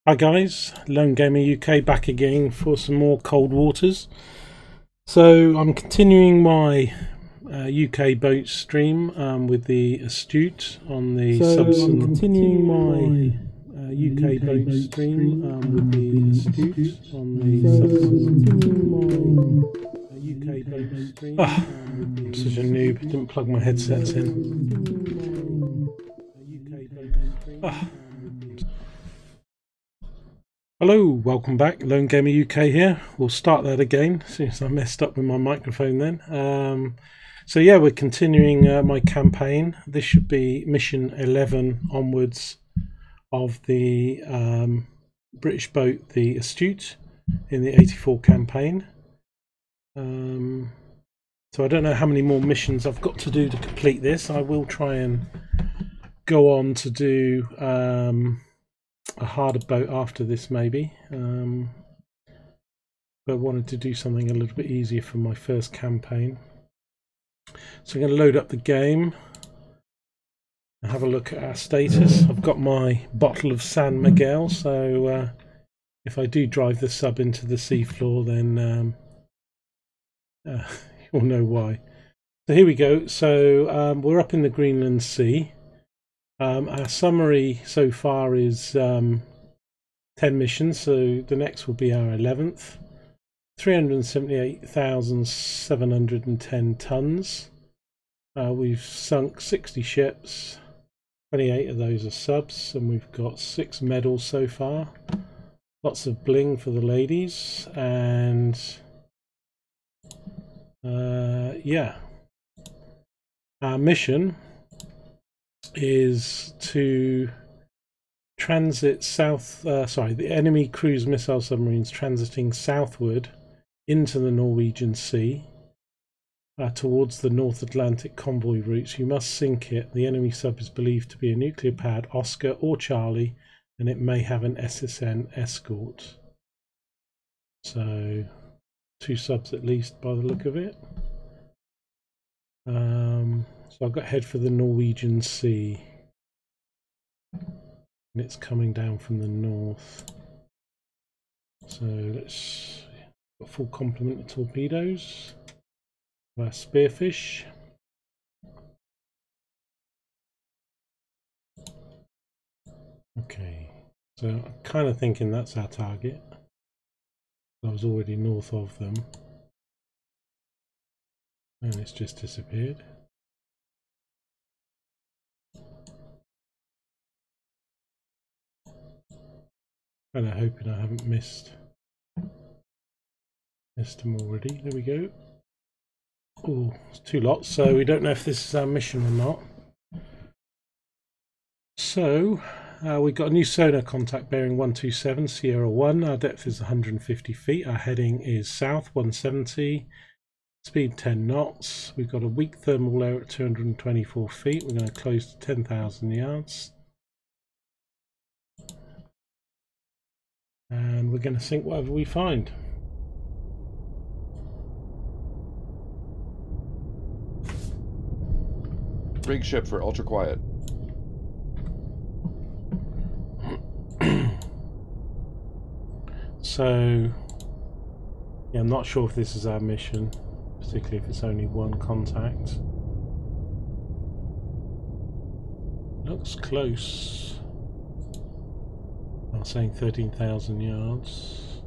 Hi guys, Lone Gamer UK back again for some more Cold Waters. So I'm continuing my UK boat stream with the Astute on the subs. I'm continuing my UK boat stream with the Astute on the subs. UK boat stream. I'm such a noob. Didn't plug my headsets in. UK boat stream. Hello, welcome back. Lone Gamer UK here. We'll start that again since I messed up with my microphone then. So yeah, we're continuing my campaign. This should be mission 11 onwards of the British boat, the Astute, in the 84 campaign. So I don't know how many more missions I've got to do to complete this. I will try and go on to do a harder boat after this maybe, but I wanted to do something a little bit easier for my first campaign. So I'm going to load up the game and have a look at our status. I've got my bottle of San Miguel, so if I do drive the sub into the seafloor, then you'll know why. So here we go. So we're up in the Greenland Sea. Our summary so far is 10 missions, so the next will be our 11th. 378,710 tons. We've sunk 60 ships, 28 of those are subs, and we've got 6 medals so far. Lots of bling for the ladies, and yeah. Our mission is to transit south, the enemy cruise missile submarines transiting southward into the Norwegian Sea towards the North Atlantic convoy routes. You must sink it. The enemy sub is believed to be a nuclear powered Oscar or Charlie, and it may have an SSN escort. So 2 subs at least by the look of it. So I've got to head for the Norwegian Sea, and it's coming down from the north. So let's got a full complement of torpedoes. Our spearfish. Okay, so I'm kind of thinking that's our target. I was already north of them, and it's just disappeared. Kind of hoping I haven't missed them already. There we go. Oh, it's 2 lots, so we don't know if this is our mission or not. So we've got a new sonar contact bearing 127 Sierra 1. Our depth is 150 feet. Our heading is south 170. Speed 10 knots. We've got a weak thermal layer at 224 feet. We're going to close to 10,000 yards. And we're going to sink whatever we find. Rig ship for ultra quiet. So yeah, I'm not sure if this is our mission, particularly if it's only 1 contact. Looks close. I'm saying 13,000 yards.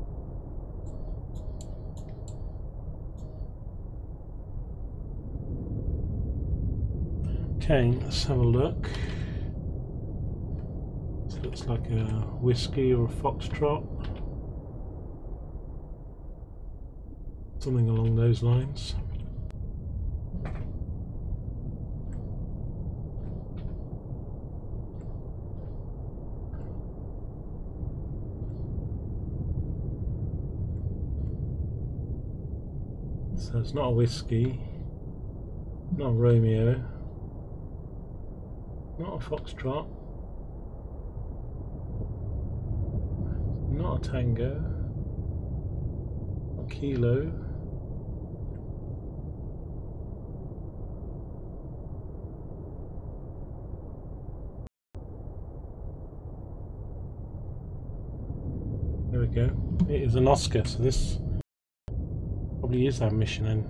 Okay, let's have a look. This looks like a whiskey or a foxtrot. Something along those lines. So it's not a whiskey, not a Romeo, not a foxtrot, not a tango, not a kilo. There we go. It is an Oscar, so this probably is our mission then.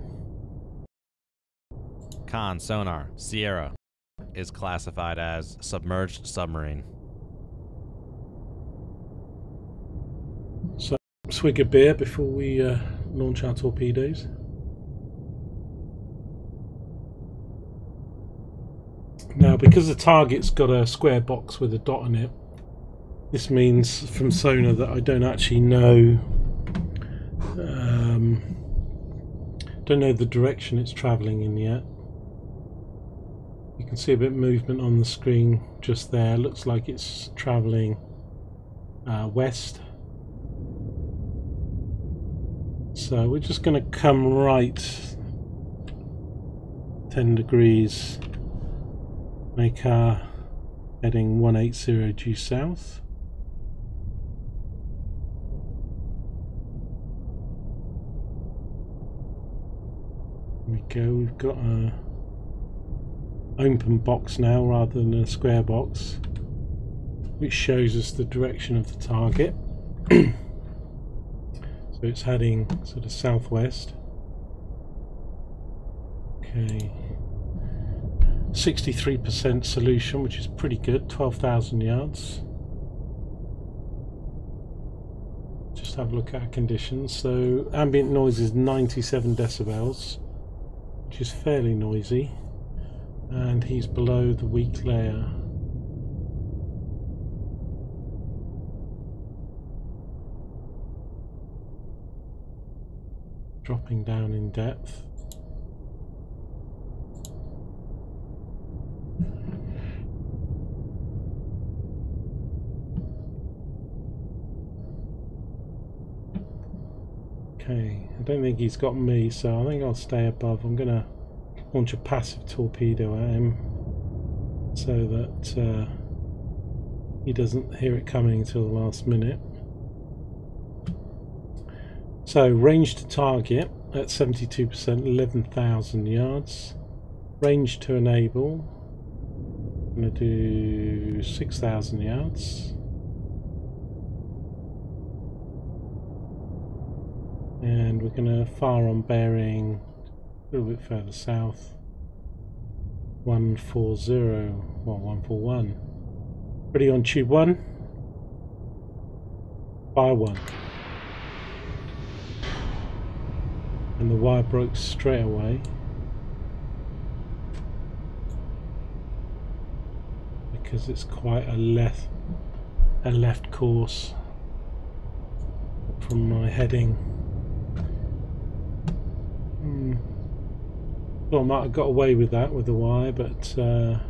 Con sonar Sierra is classified as submerged submarine. So, swig of beer before we launch our torpedoes. Now, because the target's got a square box with a dot on it, this means from sonar that I don't actually know the direction it's travelling in yet. You can see a bit of movement on the screen just there. Looks like it's travelling west. So we're just going to come right 10 degrees, make our heading 180 due south. There we go, we've got a open box now rather than a square box, which shows us the direction of the target. So it's heading sort of southwest. Okay, 63% solution, which is pretty good, 12,000 yards. Just have a look at our conditions. So ambient noise is 97 decibels, which is fairly noisy, and he's below the weak layer. Dropping down in depth. Okay, I don't think he's got me, so I think I'll stay above. I'm going to launch a passive torpedo at him so that he doesn't hear it coming until the last minute. So range to target at 72%, 11,000 yards. Range to enable, I'm going to do 6,000 yards. And we're going to fire on bearing a little bit further south, 140, well 141. Ready on tube 1, fire 1. And the wire broke straight away because it's quite a left course from my heading. Well, I might have got away with that with the wire, but oh,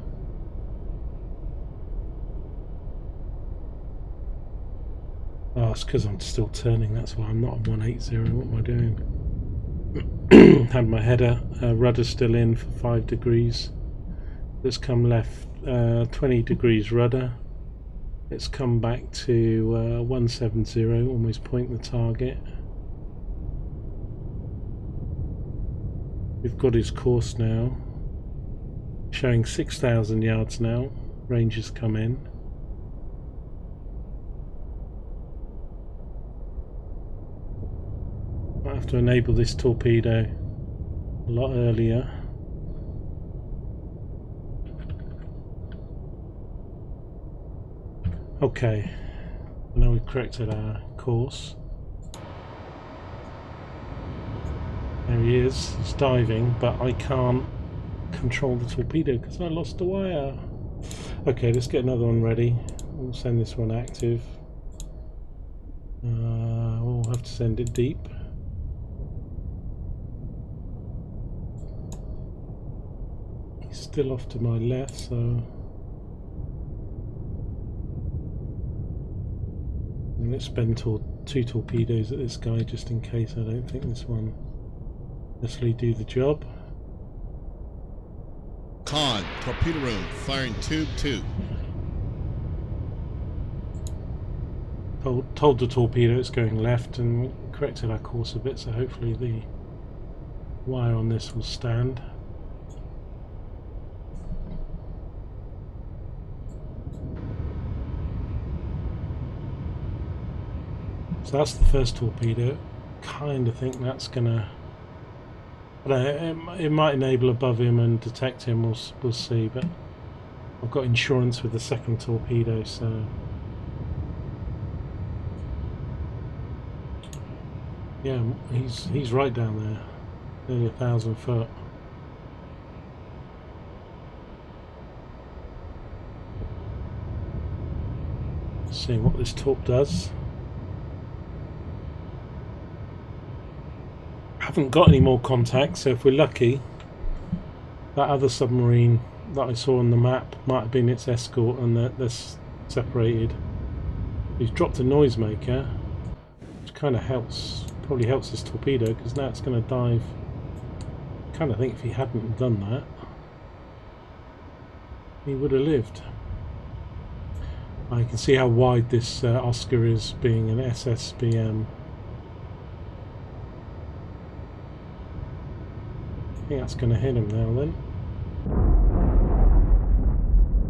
it's because I'm still turning, that's why I'm not on 180. What am I doing? Had my header rudder still in for 5 degrees. Let's come left 20 degrees rudder. Let's come back to 170, almost point the target. We've got his course now, showing 6,000 yards now. Range has come in. I have to enable this torpedo a lot earlier. Okay, now we've corrected our course. There he is, he's diving, but I can't control the torpedo because I lost the wire. Okay, let's get another one ready. We'll send this one active. We'll have to send it deep. He's still off to my left, so I'm going to spend 2 torpedoes at this guy just in case. I don't think this one necessarily do the job. Con, torpedo room, firing tube 2. Told the torpedo it's going left, and we corrected our course a bit, so hopefully the wire on this will stand. So that's the first torpedo. Kind of think that's gonna. It might enable above him and detect him. We'll see. But I've got insurance with the second torpedo, so yeah, he's right down there, nearly 1,000 foot. Seeing what this torp does. Haven't got any more contacts, so if we're lucky, that other submarine that I saw on the map might have been its escort, and they're separated. He's dropped a noisemaker, which kind of helps, probably helps this torpedo, because now it's going to dive. Kind of think if he hadn't done that, he would have lived. I can see how wide this Oscar is, being an SSBM. I think that's going to hit him now then.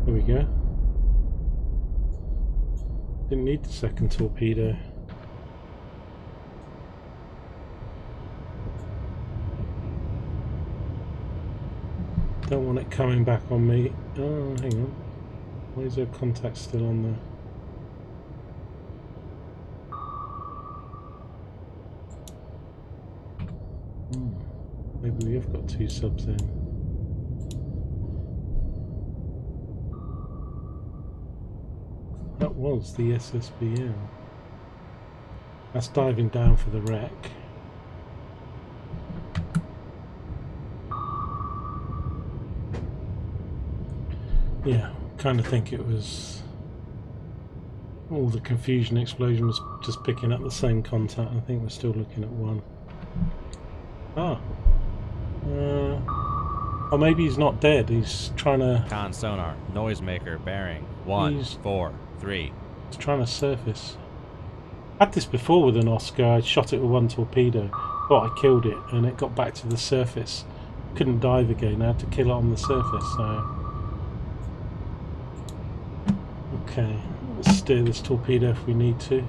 There we go. Didn't need the second torpedo. Don't want it coming back on me. Oh, hang on. Why is there contact still on there? Maybe we have got two subs in. That was the SSBM. That's diving down for the wreck. Yeah, kind of think it was all the confusion explosion was just picking up the same contact. I think we're still looking at one. Ah. Oh, maybe he's not dead. He's trying to. Con sonar, noisemaker, bearing 143. He's trying to surface. I had this before with an Oscar. I shot it with one torpedo. Thought I killed it, and it got back to the surface. Couldn't dive again. I had to kill it on the surface. So. Okay, let's steer this torpedo if we need to.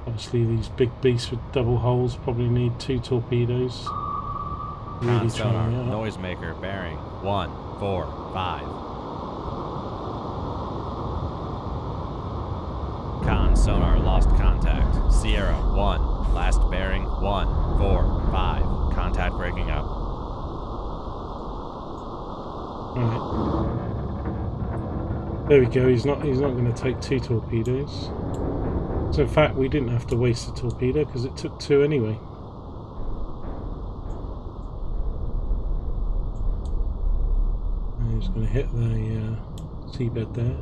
Obviously these big beasts with double holes probably need two torpedoes. Really sonar, noisemaker, bearing 145. Con sonar lost contact. Sierra 1, last bearing 145. Contact breaking up. Alright. There we go, he's not going to take two torpedoes. So in fact we didn't have to waste a torpedo because it took two anyway. And he's going to hit the seabed there.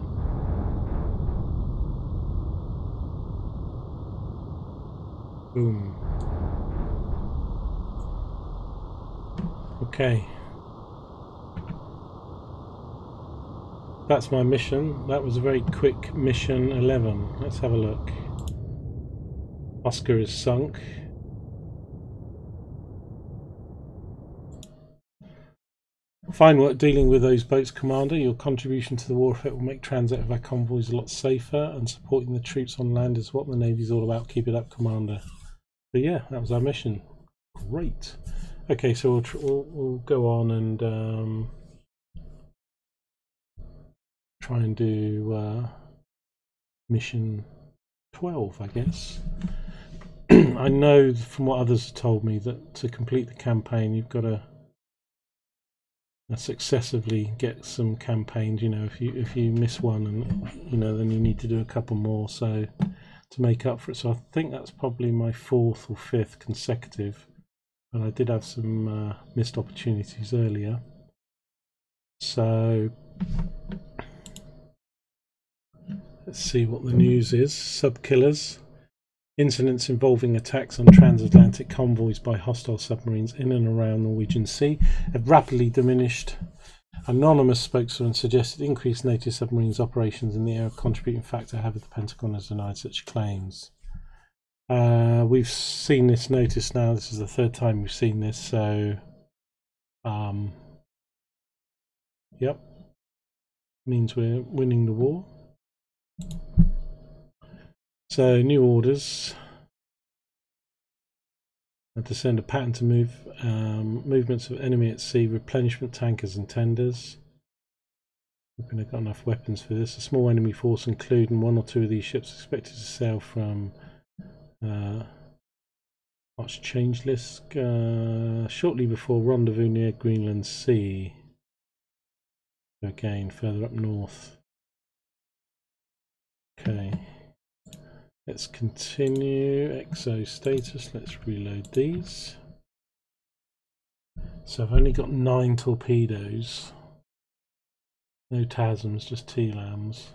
Boom. Okay. That's my mission. That was a very quick mission 11. Let's have a look. Oscar is sunk. Fine work dealing with those boats, Commander. Your contribution to the war effort will make transit of our convoys a lot safer, and supporting the troops on land is what the Navy's all about. Keep it up, Commander. But yeah, that was our mission. Great. Okay, so we'll go on and try and do mission 12, I guess. I know from what others have told me that to complete the campaign you've got to successively get some campaigns. You know, if you miss one, and you know, then you need to do a couple more so to make up for it. So I think that's probably my 4th or 5th consecutive, and I did have some missed opportunities earlier. So let's see what the news is. Sub-killers. Incidents involving attacks on transatlantic convoys by hostile submarines in and around the Norwegian Sea have rapidly diminished. Anonymous spokesman suggested increased NATO submarines operations in the area, contributing factor. However, the Pentagon has denied such claims. We've seen this notice now. This is the 3rd time we've seen this. So, yep, means we're winning the war. So new orders. To send a pattern to move movements of enemy at sea, replenishment tankers and tenders. Hoping I've got enough weapons for this. A small enemy force including 1 or 2 of these ships expected to sail from Arch Changeless shortly before rendezvous near Greenland Sea. Again, further up north. Okay. Let's continue. Exo status. Let's reload these. So I've only got 9 torpedoes. No TASMs, just TLAMs.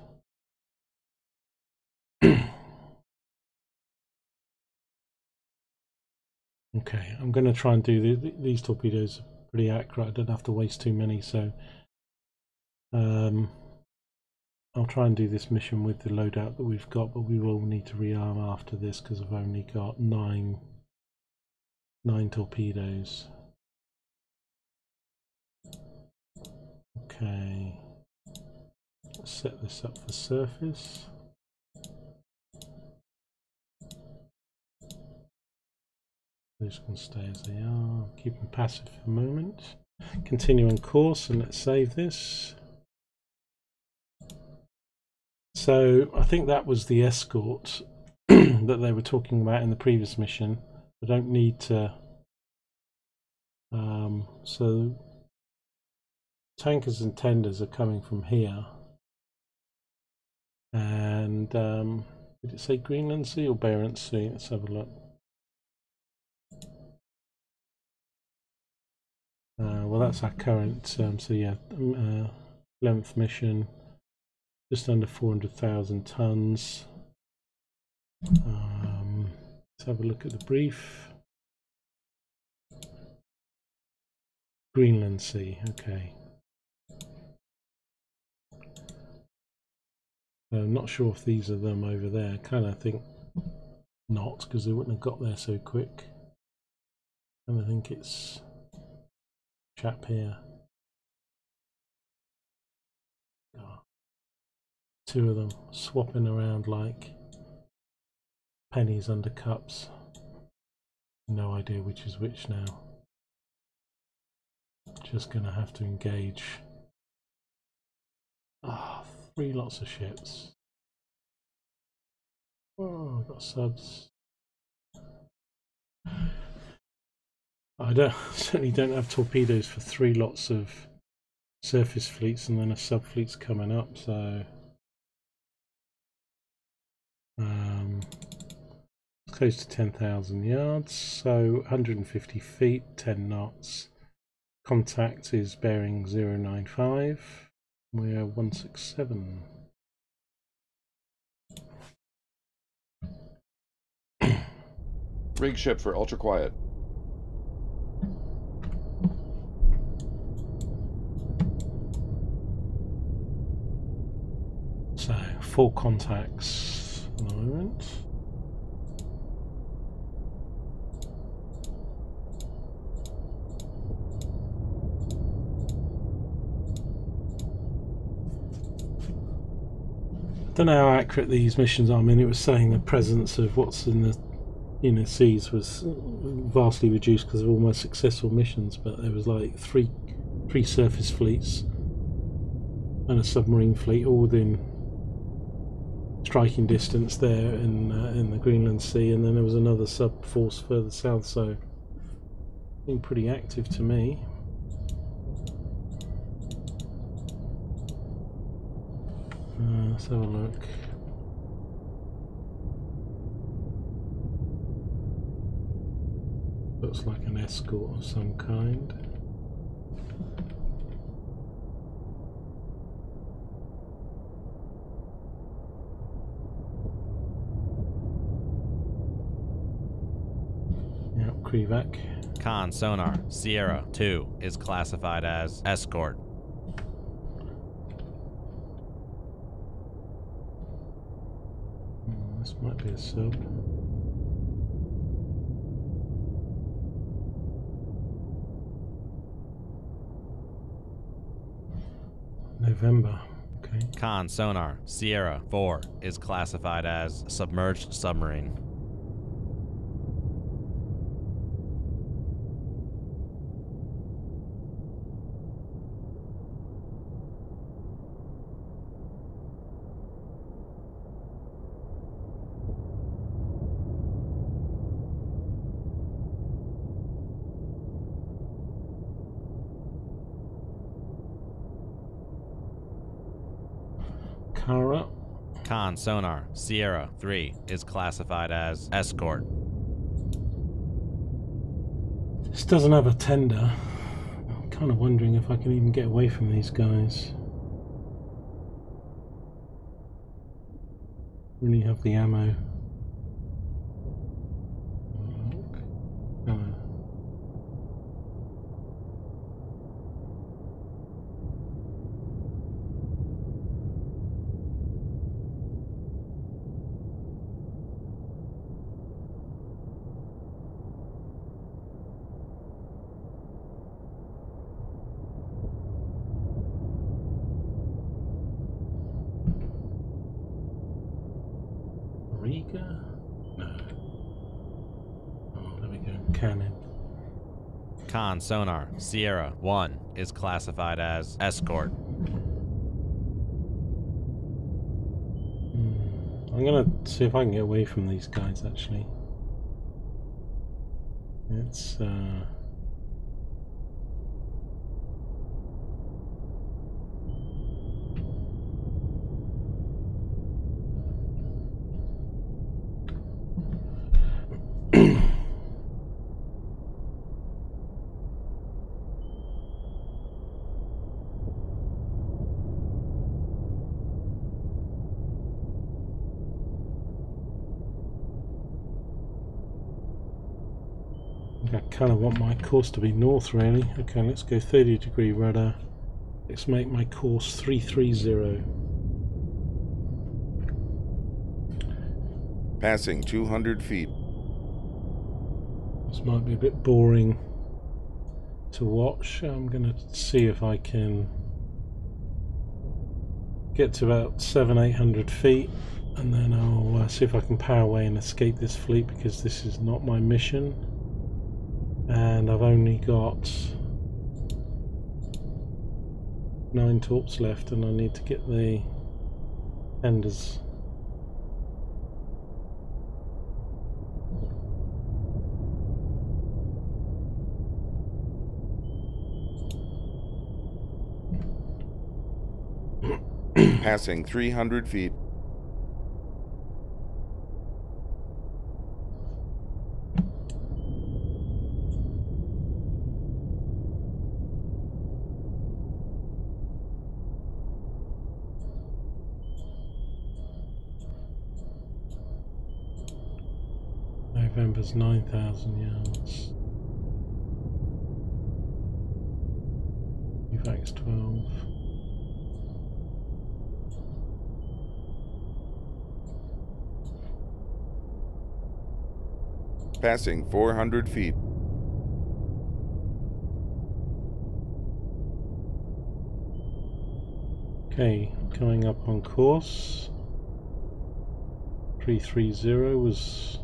Okay, I'm going to try and do these torpedoes pretty accurate. I don't have to waste too many, so I'll try and do this mission with the loadout that we've got, but we will need to rearm after this because I've only got 9 torpedoes. Okay, let's set this up for surface. Those can stay as they are. Keep them passive for a moment. Continue on course and let's save this. So I think that was the escort that they were talking about in the previous mission. I don't need to. So tankers and tenders are coming from here. And did it say Greenland Sea or Barents Sea? Let's have a look. Well, that's our current. So yeah, 11th mission. Just under 400,000 tons. Let's have a look at the brief. Greenland Sea, okay. I'm not sure if these are them over there. Kind of think not, because they wouldn't have got there so quick. And I think it's chap here. Oh. 2 of them swapping around like pennies under cups. No idea which is which now. Just gonna have to engage. Ah, 3 lots of ships. Oh, I've got subs. I certainly don't have torpedoes for 3 lots of surface fleets and then a sub fleet's coming up, so close to 10,000 yards, so 150 feet, 10 knots. Contact is bearing 095. We're 167. Rig ship for ultra quiet. So 4 contacts at the moment. I don't know how accurate these missions are. I mean, it was saying the presence of what's in the inner seas was vastly reduced because of all my successful missions, but there was like three surface fleets and a submarine fleet all within striking distance there in the Greenland Sea, and then there was another sub force further south, so been pretty active to me. Let's have a look. Looks like an escort of some kind. Yep, Krivak. Con sonar Sierra 2 is classified as escort. This might be a sub. November. Okay. Okay. Con sonar Sierra 4 is classified as submerged submarine. Kara. Con sonar Sierra 3 is classified as escort. This doesn't have a tender. I'm kind of wondering if I can even get away from these guys. Really have the ammo. Riga? No. Oh, there we go. Cannon. Con sonar Sierra 1 is classified as escort. I'm gonna see if I can get away from these guys actually. It's I kind of want my course to be north really. Okay, let's go 30-degree rudder. Let's make my course 330. Passing 200 feet. This might be a bit boring to watch. I'm going to see if I can get to about 700-800 feet and then I'll see if I can power away and escape this fleet, because this is not my mission and I've only got 9 torps left and I need to get the tenders. Passing 300 feet. November's 9,000 yards. UVAC's 12. Passing 400 feet. Okay, coming up on course. 330 was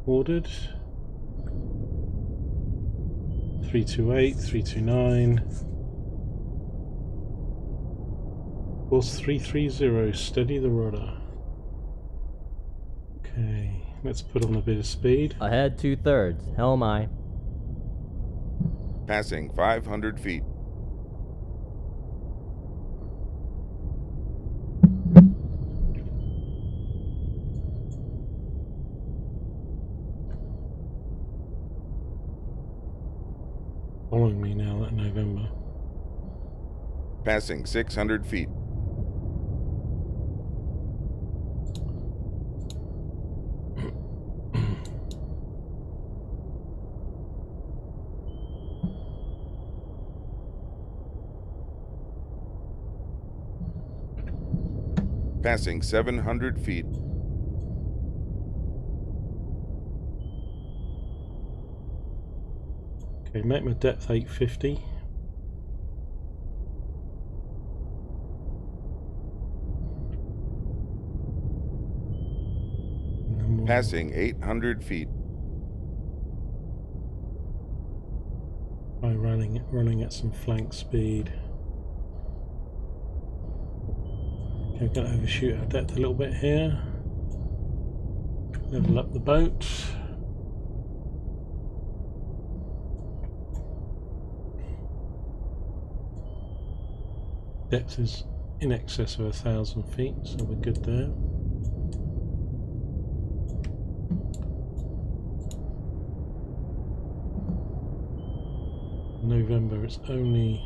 ordered. 328, 329. Course 330, steady the rudder. Okay, let's put on a bit of speed. Ahead 2/3, helm aye. Passing 500 feet. Following me now, that November. Passing 600 feet. Passing 700 feet. Okay, make my depth 850. Passing 800 feet. By running at some flank speed. Okay, I'm going to overshoot our depth a little bit here. Level up the boat. Depth is in excess of 1,000 feet, so we're good there. November, it's travelling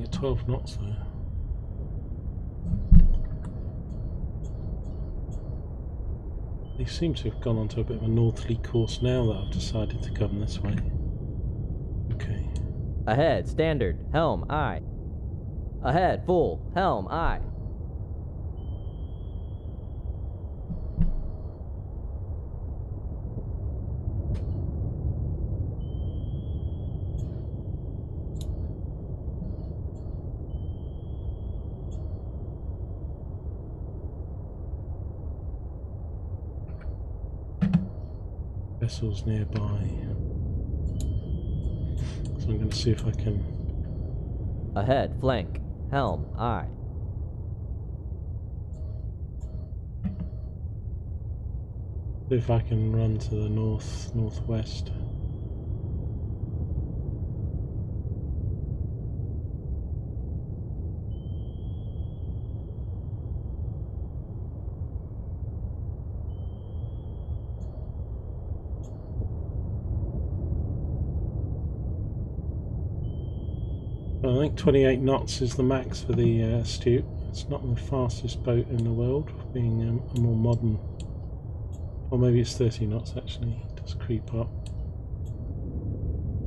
at 12 knots though. They seem to have gone onto a bit of a northerly course now that I've decided to come this way. Okay. Ahead, standard, helm, aye. Ahead, full, helm, aye. Vessels nearby. So I'm going to see if I can... Ahead, flank, helm, aye. See if I can run to the northwest. I think 28 knots is the max for the Astute. It's not the fastest boat in the world, being a more modern. Or maybe it's 30 knots actually. It does creep up.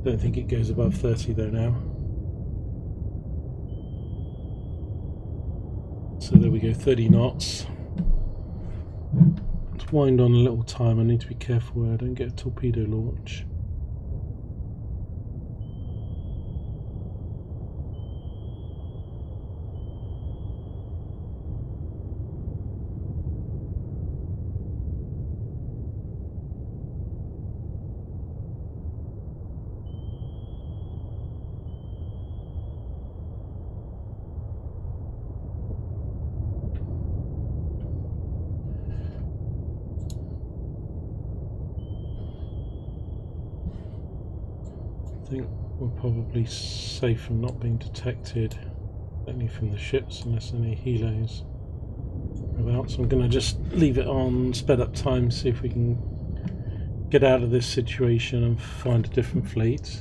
Don't think it goes above 30 though now. So there we go, 30 knots. Let's wind on a little time. I need to be careful where I don't get a torpedo launch. I think we're probably safe from not being detected, only from the ships, unless any helos are about. So I'm going to just leave it on sped up time, see if we can get out of this situation and find a different fleet.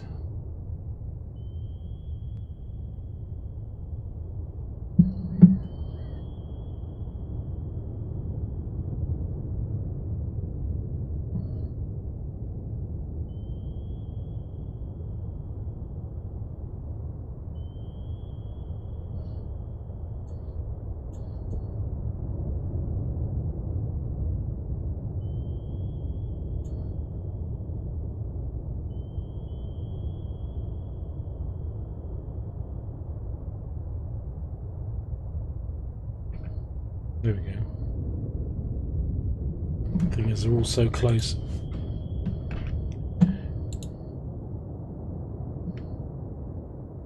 There we go. The thing is, they're all so close.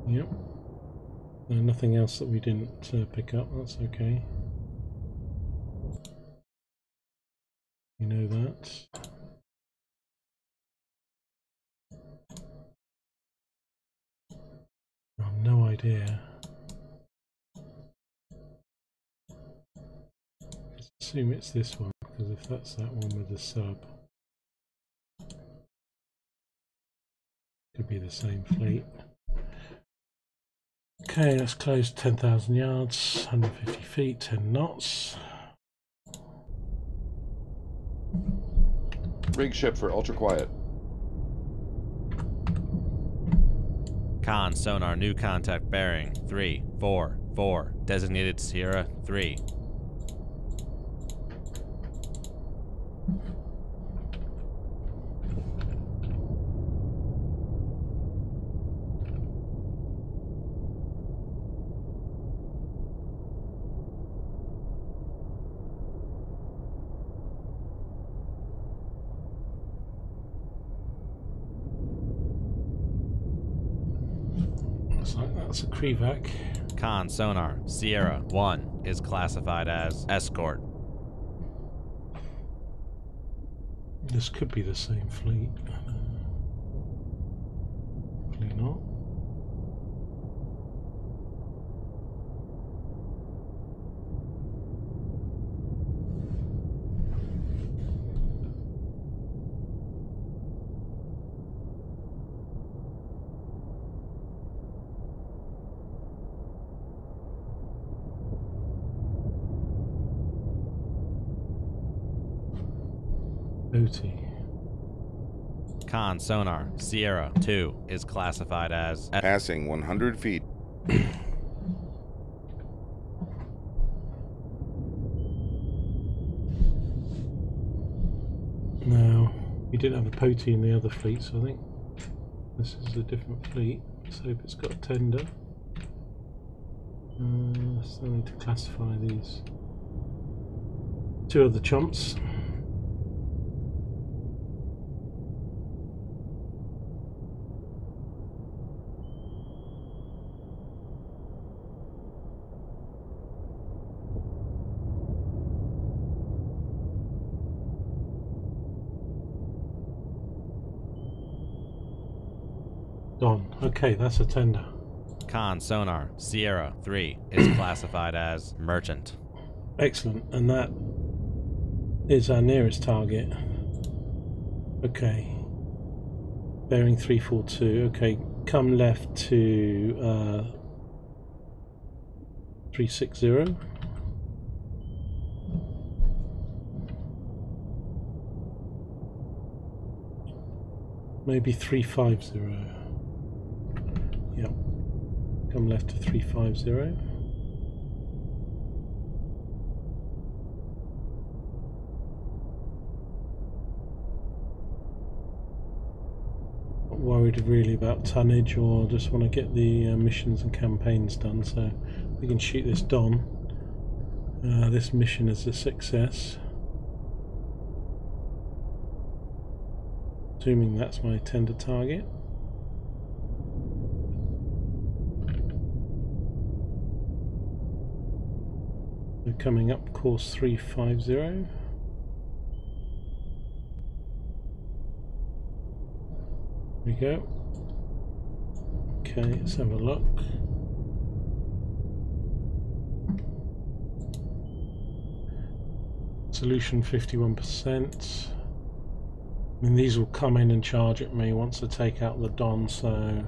Yep. Nothing else that we didn't pick up, that's okay. You know that. I've no idea. Let's assume it's this one, because if that's that one with the sub, could be the same fleet. Okay, let's close 10,000 yards, 150 feet, 10 knots. Rig ship for ultra quiet. Con sonar new contact bearing 344 designated Sierra 3. That's a Krevac. Con sonar, Sierra 1 is classified as escort. This could be the same fleet. Probably not. Booty. Con sonar, Sierra 2 is classified as Passing 100 feet. No, we didn't have a Poti in the other fleet, so I think this is a different fleet. Let's hope it's got a tender. Still need to classify these two other chumps. Don. Okay, that's a tender. Con sonar, Sierra 3 is classified as merchant. Excellent, and that is our nearest target. Okay. Bearing 342. Okay, come left to 360. Maybe 350. Yep. Come left to 350. Not worried really about tonnage, or just want to get the missions and campaigns done, so we can shoot this Don. This mission is a success. Assuming that's my tender target. We're coming up course 350. There we go. Okay, let's have a look. Solution 51%. I mean, these will come in and charge at me once I take out the Don, so...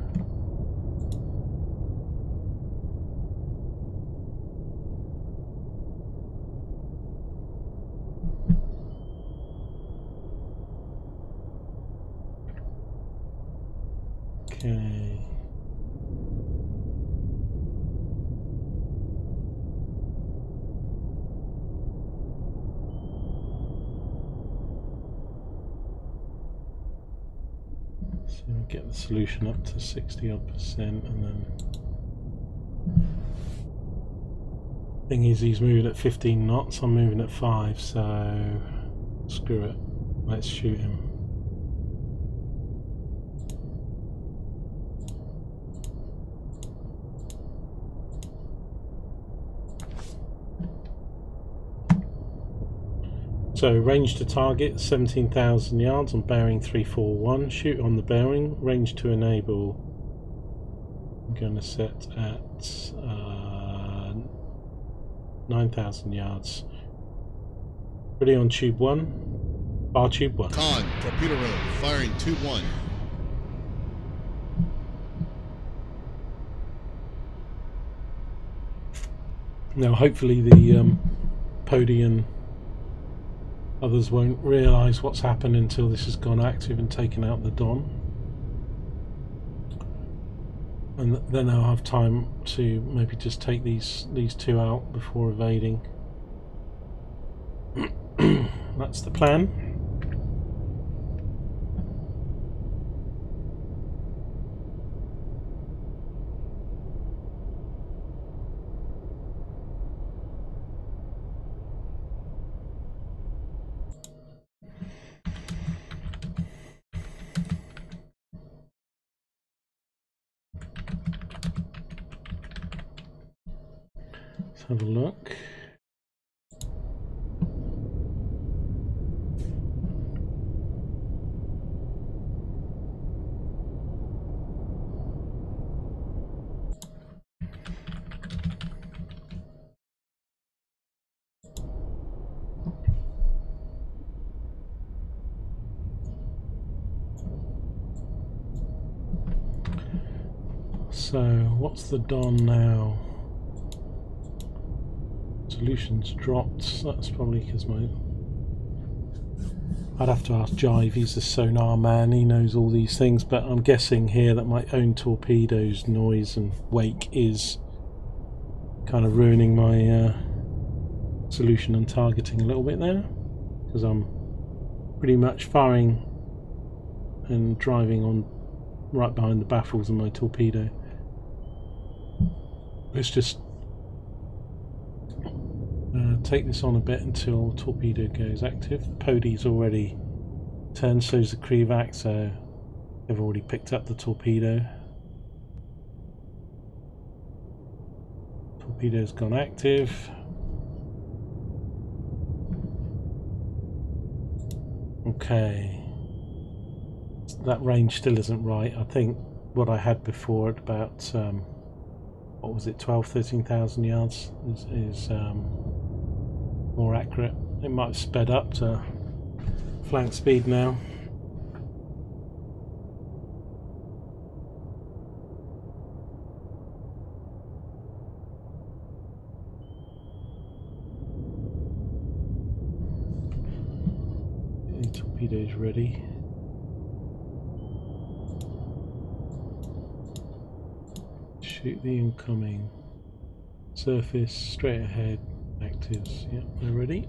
Okay. So we get the solution up to 60% and then thing is he's moving at 15 knots, I'm moving at 5, so screw it, let's shoot him. So range to target 17,000 yards on bearing 341. Shoot on the bearing. Range to enable. I'm going to set at 9,000 yards. Ready on tube 1. Bar tube 1. Con, torpedo room, firing tube 1. Now hopefully the Podi and others won't realise what's happened until this has gone active and taken out the Don. And then I'll have time to maybe just take these two out before evading. That's the plan. have a look. So, what's the Don now? Solutions dropped. That's probably because my... I'd have to ask Jive, he's the sonar man, he knows all these things, but I'm guessing here that my own torpedoes noise and wake is kind of ruining my solution and targeting a little bit there, because I'm pretty much firing and driving on right behind the baffles of my torpedo. Let's just take this on a bit until torpedo goes active. The Podi's already turned, so's the Krevac, so they've already picked up the torpedo. Torpedo's gone active. Okay. That range still isn't right. I think what I had before at about what was it, 13,000 yards is more accurate. It might have sped up to flank speed now. The torpedo's ready. Shoot the incoming. Surface, straight ahead, actives. Yep, they're ready.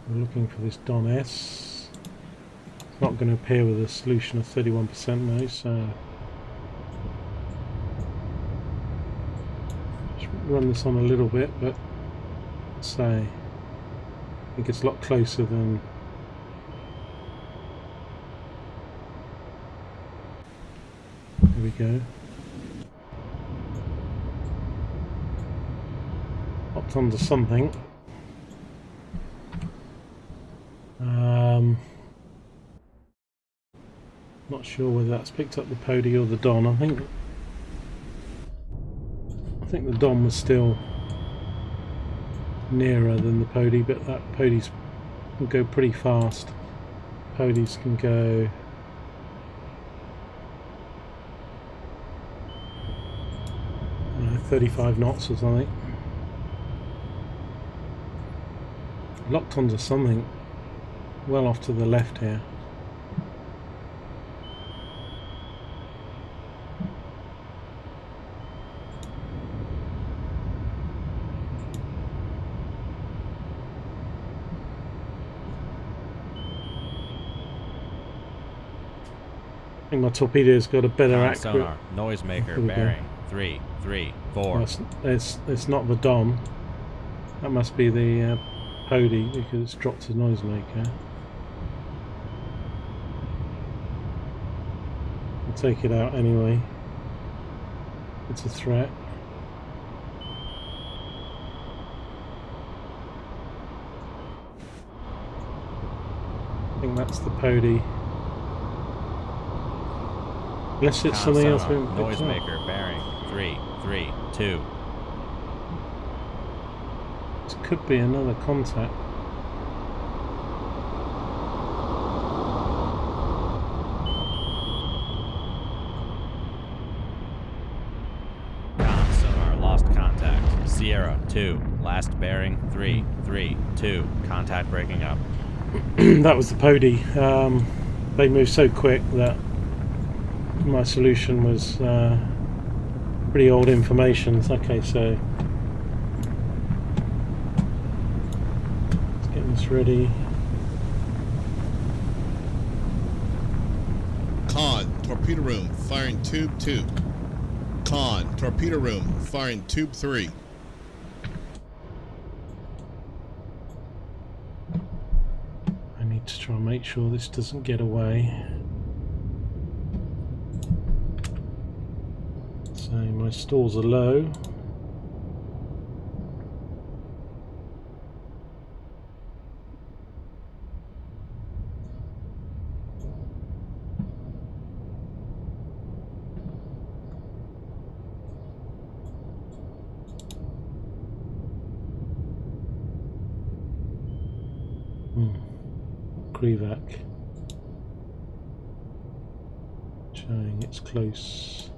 We're looking for this Don S. It's not going to appear with a solution of 31% though, so run this on a little bit, but say I think it's a lot closer than there we go. Hopped onto something. Not sure whether that's picked up the Podi or the Don. I think the Don was still nearer than the Podi, but that Podis can go pretty fast. Podis can go 35 knots or something. Locked onto something well off to the left here. I think my torpedo's got a better accurate sonar, noisemaker, bearing 334. It's not the Don. That must be the Podi because it's dropped to noisemaker. I'll take it out anyway. It's a threat. I think that's the Podi. Unless it's something else we haven't picked up. Noisemaker, bearing 332. This could be another contact. Sonar lost contact. Sierra 2, last bearing 332. Contact breaking up. That was the Podi. They moved so quick that my solution was pretty old information. Okay, so let's get this ready. Con, torpedo room, firing tube 2. Con, torpedo room, firing tube 3. to try and make sure this doesn't get away. So my stores are low. Krivac showing it's close.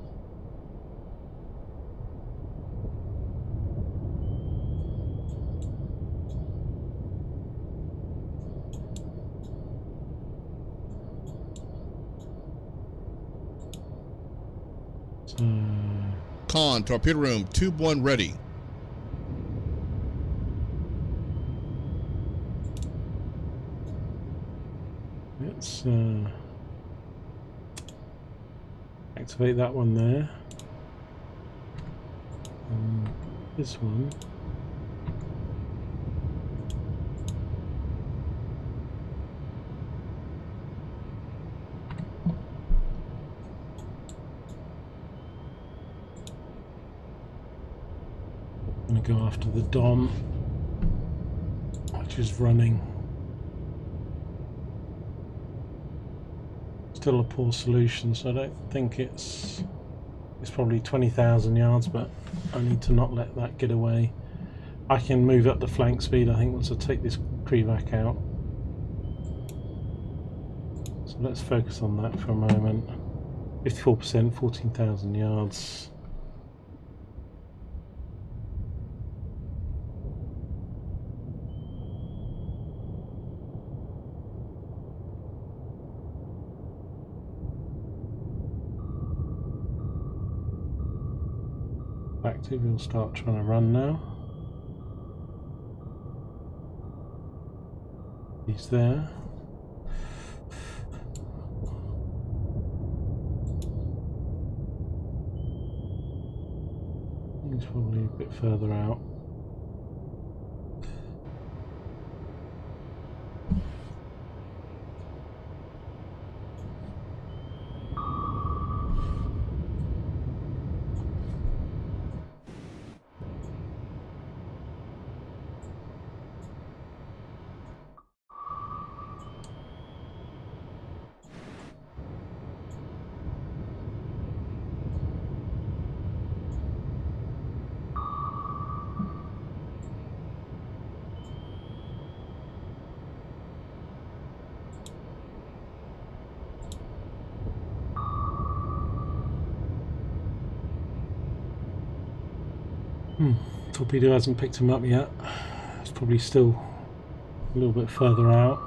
So Con, torpedo room, tube 1 ready. let's activate that one there. This one. I'm going to go after the Dom, which is running. Still a poor solution, so I don't think it's probably 20,000 yards, but I need to not let that get away. I can move up the flank speed, I think, once I take this Krivac out. So let's focus on that for a moment. 54%, 14,000 yards. Active, we'll start trying to run now. He's there. He's probably a bit further out. Torpedo hasn't picked him up yet. It's probably still a little bit further out.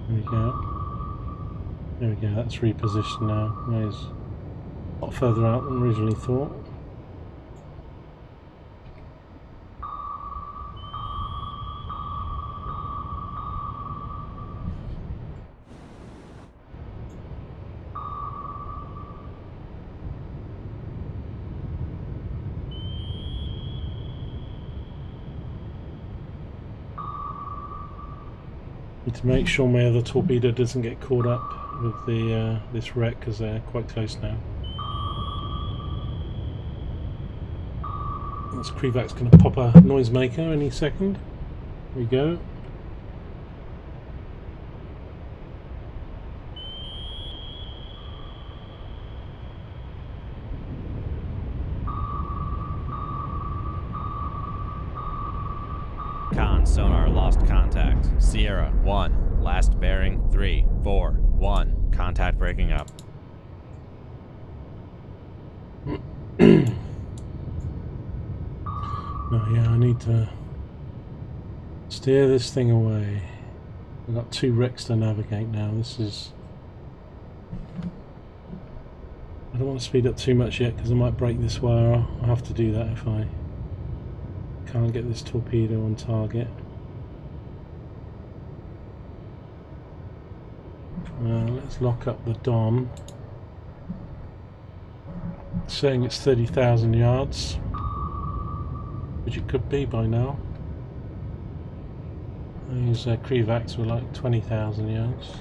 There we go. There we go, that's repositioned now. He's a lot further out than originally thought. Need to make sure my other torpedo doesn't get caught up with the this wreck, because they're quite close now. This Krivac's going to pop a noisemaker any second. Here we go. Sonar lost contact. Sierra 1, last bearing 3, 4, 1. Contact breaking up. Oh yeah, I need to steer this thing away. I've got 2 wrecks to navigate now. This is... I don't want to speed up too much yet, because I might break this wire. I'll have to do that if I can't get this torpedo on target. Let's lock up the Dom. It's saying it's 30,000 yards. which it could be by now. These Krivacs were like 20,000 yards.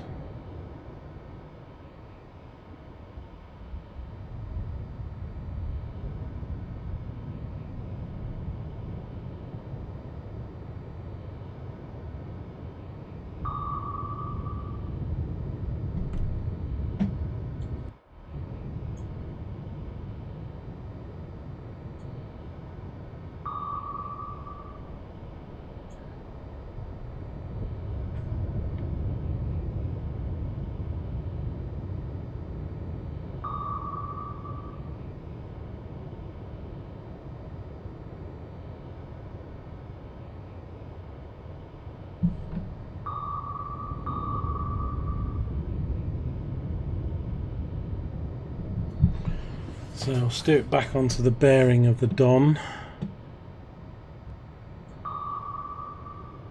So I'll steer it back onto the bearing of the Don.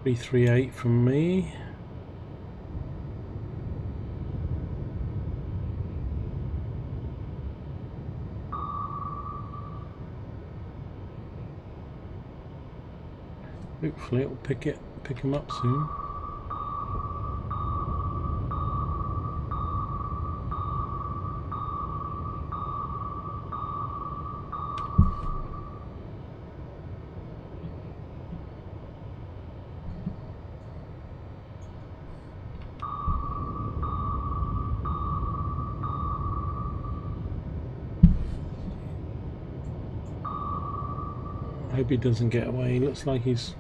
338 from me. Hopefully it'll pick him up soon. I hope he doesn't get away. He looks like he's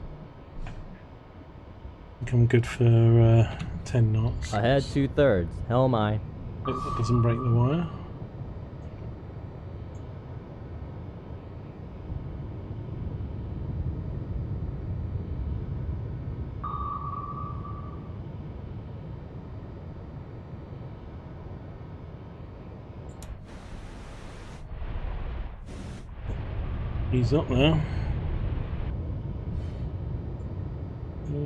become good for 10 knots. Ahead 2/3, helm aye. Hope that doesn't break the wire. He's up there.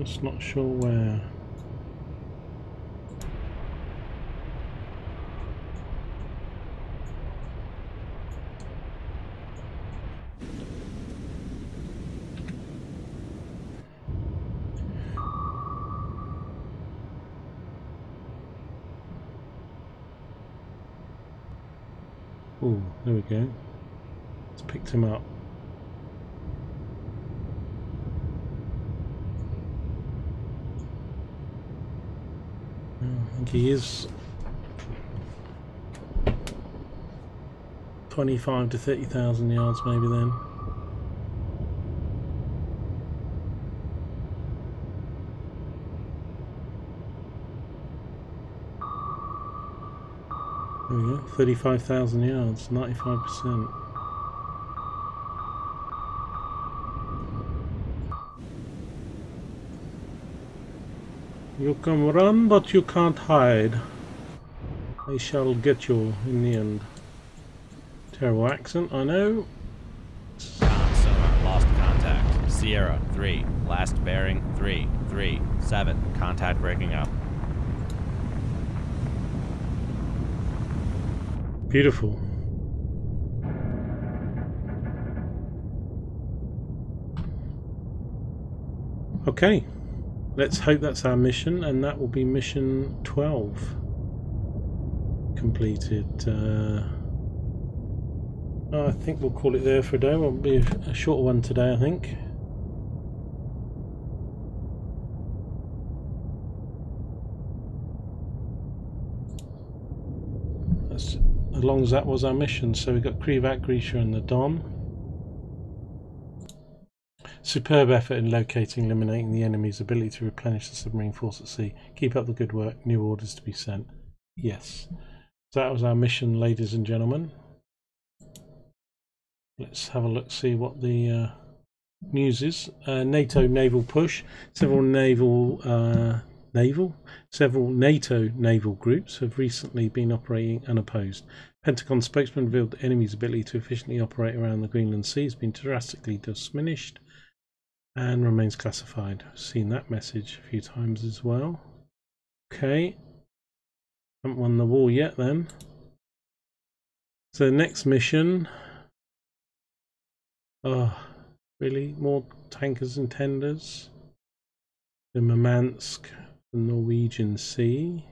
Just not sure where. Oh, there we go. It's picked him up. I think he is 25 to 30,000 yards maybe then. There we go, 35,000 yards, 95%. You can run, but you can't hide. I shall get you in the end. Terrible accent, I know. Sonar, lost contact. Sierra 3, last bearing 337. Contact breaking up. Beautiful. Okay. Let's hope that's our mission, and that will be mission 12 completed. I think we'll call it there for a day. It'll be a shorter one today, I think. That's as long as that was our mission. So we've got Krivac, Grisha and the Don. Superb effort in locating, eliminating the enemy's ability to replenish the submarine force at sea. Keep up the good work. New orders to be sent. Yes. So that was our mission, ladies and gentlemen. Let's have a look, see what the news is. NATO naval push. Several NATO naval groups have recently been operating unopposed. Pentagon spokesman revealed the enemy's ability to efficiently operate around the Greenland Sea has been drastically diminished and remains classified. I've seen that message a few times as well. Okay. Haven't won the war yet then. So the next mission. Oh, Really? More tankers and tenders? The Murmansk, the Norwegian Sea.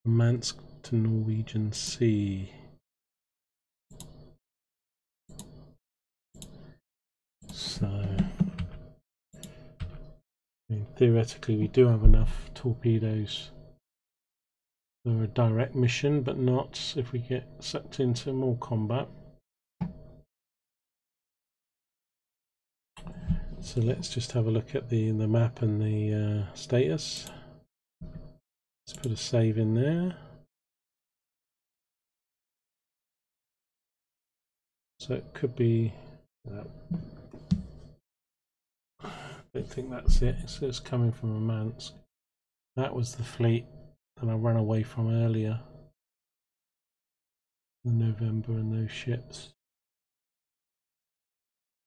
Murmansk to Norwegian Sea. So, I mean, theoretically we do have enough torpedoes for a direct mission, but not if we get sucked into more combat. So let's just have a look at the map and the status. Let's put a save in there. So it could be. I don't think that's it. So it's coming from Murmansk. That was the fleet that I ran away from earlier in November, and those ships.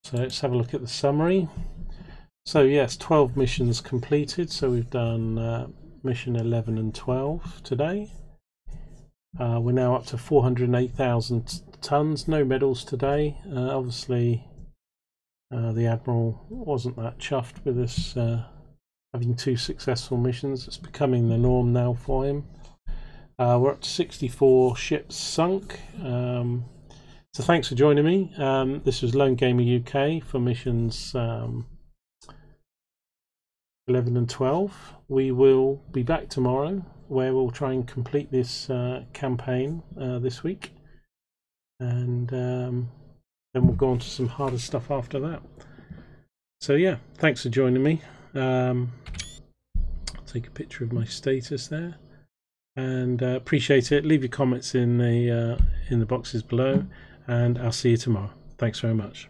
So let's have a look at the summary. So yes, 12 missions completed. So we've done mission 11 and 12 today. We're now up to 408,000 tons. No medals today. Obviously, the Admiral wasn't that chuffed with us having 2 successful missions. It's becoming the norm now for him. We're up to 64 ships sunk. So thanks for joining me. This was Lone Gamer UK for missions 11 and 12. We will be back tomorrow, where we'll try and complete this campaign this week, and then we'll go on to some harder stuff after that. So yeah, thanks for joining me. I'll take a picture of my status there, and appreciate it. Leave your comments in the boxes below, and I'll see you tomorrow. Thanks very much.